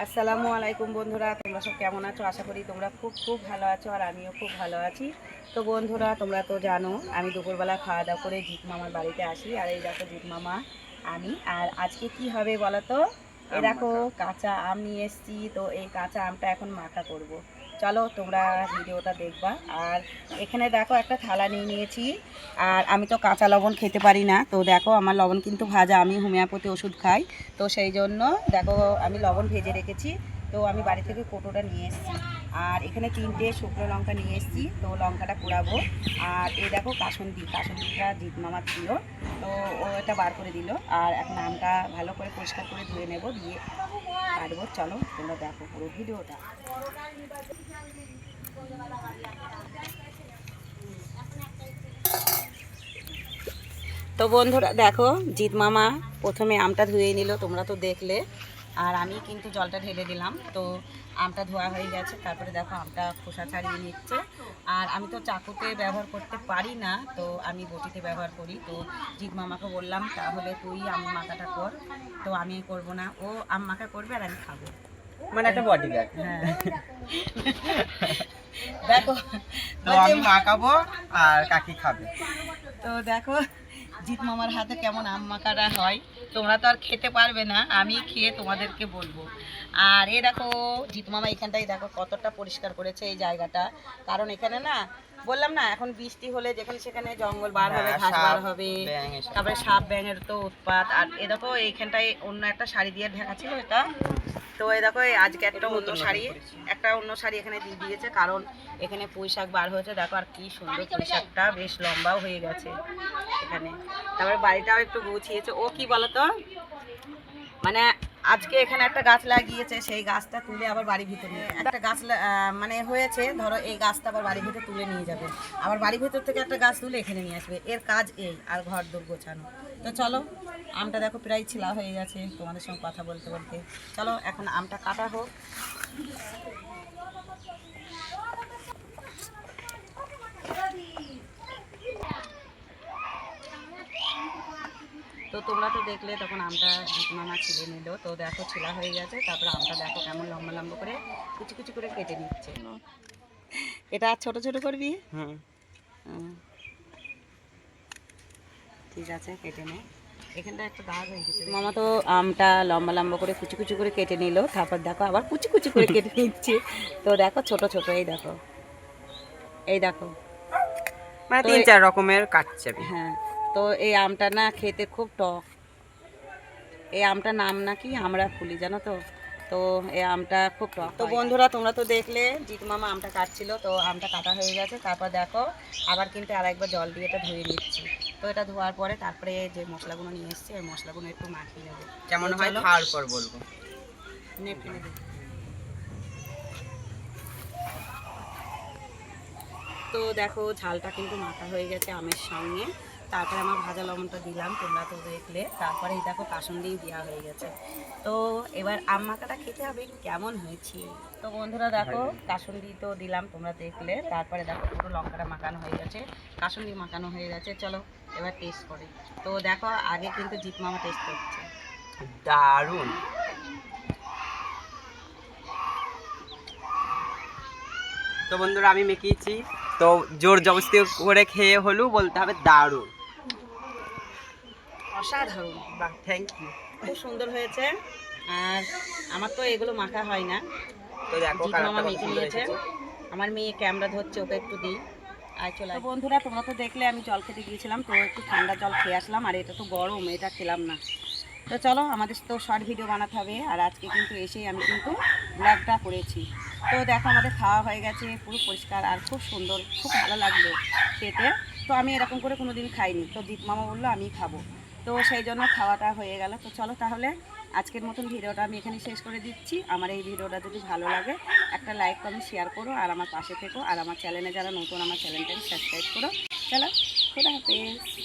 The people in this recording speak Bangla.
আসসালামু আলাইকুম বন্ধুরা, তোমরা সব কেমন আছো? আশা করি তোমরা খুব খুব ভালো আছো আর আমিও খুব ভালো আছি। তো বন্ধুরা, তোমরা তো জানো আমি দুপুরবেলা খাওয়া দাওয়া করে জিৎ মামার বাড়িতে আসি। আর এই দেখো জিৎ মামা, আমি আর আজকে কি হবে বলো তো? এই দেখো কাঁচা আম নিয়ে এসেছি, তো এই কাঁচা আমটা এখন মাখা করব। চলো তোমরা ভিডিওটা দেখবা। আর এখানে দেখো একটা থালা নিয়ে নিয়েছি। আর আমি তো কাঁচা লবণ খেতে পারি না, তো দেখো আমার লবণ কিন্তু ভাজা, আমি হোমিওপ্যাথি ওষুধ খাই। তো সেই জন্য দেখো আমি লবণ ভেজে রেখেছি। তো আমি বাড়ি থেকে কোটোটা নিয়ে এসেছি। আর এখানে 3টে শুকনো লঙ্কা নিয়ে এসেছি, তো লঙ্কাটা পোড়াবো। আর এই দেখো কাসুন্দিটা জিৎ মামার ছিল, তো ও এটা বার করে দিল। আর এখন আমটা ভালো করে পরিষ্কার করে ধুয়ে নেব, দিয়ে কাটবো। চলো তোমরা দেখো পুরো ভিডিওটা। তো বন্ধুরা দেখো, জিৎ মামা প্রথমে আমটা ধুয়ে নিল, তোমরা তো দেখলে। আর আমি কিন্তু জলটা ঢেলে দিলাম। তো আমটা ধোয়া হয়ে গেছে, তারপরে দেখো আমটা খোসা ছাড়িয়ে নিচ্ছে। আর আমি তো চাকুতে ব্যবহার করতে পারি না, তো আমি বটিতে ব্যবহার করি। তো জিৎ মামাকে বললাম তাহলে তুই আম মাখাটা কর। তো আমি করব না, ও আম মাখা করবে আর আমি খাবো, মানে একটা বডিগার্ড। হ্যাঁ। দেখো তো আমি মাখাবো আর কাকি খাবে। তো দেখো জিৎ মামার হাতে কেমন আম মাখাটা হয়। তোমরা তো আর খেতে পারবে না, আমি খেয়ে তোমাদেরকে বলবো। আর এ দেখো জিৎ মামা এখানটাই দেখো কতটা পরিষ্কার করেছে এই জায়গাটা। কারণ এখানে না, বললাম না, এখন বৃষ্টি হলে যেখানে সেখানে জঙ্গল বার হবে, ঘাস বার হবে, তারপরে সাপ ব্যাঙের তো উৎপাত। আর এ দেখো এইখানটায় অন্য একটা শাড়ি দিয়ে ঢাকা ছিল এটা। তো এই দেখো আজকে একটা অন্য শাড়ি এখানে দিয়ে দিয়েছে, কারণ এখানে পুঁই শাক বার হয়েছে। দেখো আর কি সুন্দর পুঁই শাকটা, বেশ লম্বাও হয়ে গেছে এখানে। তারপরে বাড়িটাও একটু গুছিয়েছে। ও কি বলতো, মানে আজকে এখানে একটা গাছ লাগিয়েছে, সেই গাছটা তুলে আবার বাড়ির ভিতরে একটা গাছ মানে হয়েছে, ধরো এই গাছটা আবার বাড়ির ভিতরে তুলে নিয়ে যাবে, আবার বাড়ির ভিতর থেকে একটা গাছ তুলে এখানে নিয়ে আসবে। এর কাজ এই, আর ঘর দূর গোছানো। তো চলো, আমটা দেখো প্রায় ছিলা হয়ে গেছে তোমাদের সঙ্গে কথা বলতে বলতে। চলো এখন আমটা কাটা হোক। তো তোমরা তো দেখলে তখন আমটা জিৎ মামা ছিলে নিল। তো দেখো ছিলা হয়ে গেছে, তারপরে আমটা দেখো কেমন লম্বা লম্বা করে কুচি কুচি করে কেটে নিচ্ছে। এটা আর ছোট ছোট করবি? হুম। ঠিক আছে, কেটে নে। এখানটা একটা দাগ হয়ে গেছে। মামা তো আমটা লম্বা লম্বা করে কুচি কুচি করে কেটে নিল, তারপর দেখো আবার কুচি কুচি করে কেটে নিচ্ছে। তো দেখো ছোট ছোট, এই দেখো, এই দেখো, মানে 3-4 রকমের কাটছে। হ্যাঁ। তো এই আমটা না খেতে খুব টক। এই আমটার নাম নাকি আমরা ফুলি, জানো তো? তো এই আমটা খুব টক। তো বন্ধুরা তোমরা তো দেখলে জিৎ মামা আমটা কাটছিল, তো আমটা কাটা হয়ে গেছে। তারপর দেখো আবার কিন্তু আরেকবার জল দিয়ে এটা ধুয়ে নিচ্ছি। তো এটা ধোয়ার পরে তারপরে যে মশলাগুলো নিয়ে এসেছি, ওই মশলাগুলো একটু মাখিয়ে নেবো। কেমন হয় খাওয়ার পর বলবো। তো দেখো ঝালটা কিন্তু মাখা হয়ে গেছে আমের সঙ্গে। তারপরে আমার ভাজা লবণটা দিলাম, তোমরা তো দেখলে। তারপরে এই দেখো কাসুন্দিও দেওয়া হয়ে গেছে। তো এবার আম মাখাটা খেতে হবে কেমন হয়েছে। তো বন্ধুরা দেখো কাসুন্দি তো দিলাম, তোমরা দেখলে। তারপরে দেখো পুরো লঙ্কাটা মাখানো হয়ে গেছে, কাসুন্দি মাখানো হয়ে গেছে। চলো এবার টেস্ট করে। তো দেখো আগে কিন্তু জিৎ মামা টেস্ট করছে। দারুণ। তো বন্ধুরা আমি মেখেছি, তো জোর জবরদস্তি করে খেয়ে হলেও বলতে হবে দারুণ। অসাধারণ, বাহ, থ্যাংক ইউ। খুব সুন্দর হয়েছে। আর আমার তো এগুলো মাখা হয় না, তো দেখো জিৎ মামা মেখে নিয়েছে। আমার মেয়ে ক্যামেরা ধরছে, ওকে একটু দিই। আর চলো বন্ধুরা, তোমরা তো দেখলে আমি জল খেতে গিয়েছিলাম, তো একটু ঠান্ডা জল খেয়ে আসলাম। আর এটা তো গরম, এটা খেলাম না। তো চলো, আমাদের তো শর্ট ভিডিও বানাতে হবে। আর আজকে কিন্তু এসেই আমি কিন্তু ব্লগটা করেছি। তো দেখো আমাদের খাওয়া হয়ে গেছে, পুরো পরিষ্কার আর খুব সুন্দর, খুব ভালো লাগলো খেতে। তো আমি এরকম করে কোনো দিন খাইনি, তো জিৎ মামা বললো আমি খাবো। তো সেই জন্য খাওয়াটা হয়ে গেল। তো চলো তাহলে আজকের মতন ভিডিওটা আমি এখানে শেষ করে দিচ্ছি। আমার এই ভিডিওটা যদি ভালো লাগে একটা লাইক কমেন্ট শেয়ার করো, আর আমার পাশে থেকো। আর আমার চ্যানেলে যারা নতুন, আমার চ্যানেলটাকে সাবস্ক্রাইব করো। চলো, খোদা হাফেজ।